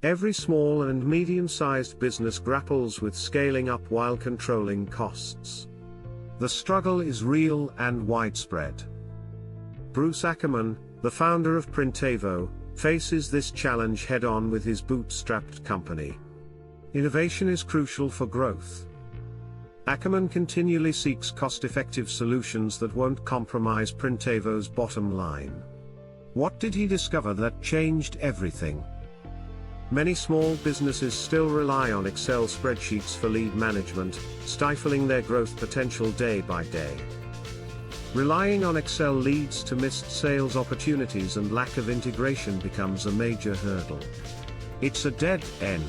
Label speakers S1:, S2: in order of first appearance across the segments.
S1: Every small and medium-sized business grapples with scaling up while controlling costs. The struggle is real and widespread. Bruce Ackerman, the founder of Printavo, faces this challenge head-on with his bootstrapped company. Innovation is crucial for growth. Ackerman continually seeks cost-effective solutions that won't compromise Printavo's bottom line. What did he discover that changed everything? Many small businesses still rely on Excel spreadsheets for lead management, stifling their growth potential day by day. Relying on Excel leads to missed sales opportunities, and lack of integration becomes a major hurdle. It's a dead end.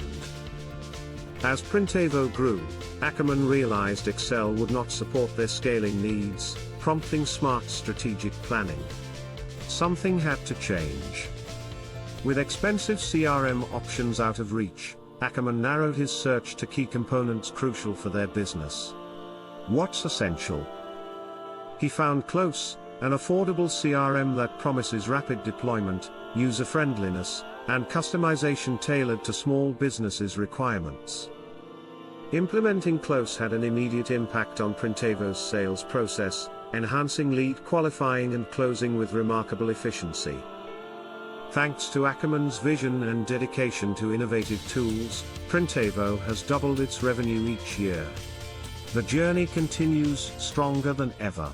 S1: As Printavo grew, Ackerman realized Excel would not support their scaling needs, prompting smart strategic planning. Something had to change. With expensive CRM options out of reach, Ackerman narrowed his search to key components crucial for their business. What's essential? He found Close, an affordable CRM that promises rapid deployment, user-friendliness, and customization tailored to small businesses' requirements. Implementing Close had an immediate impact on Printavo's sales process, enhancing lead qualifying and closing with remarkable efficiency. Thanks to Ackerman's vision and dedication to innovative tools, Printavo has doubled its revenue each year. The journey continues stronger than ever.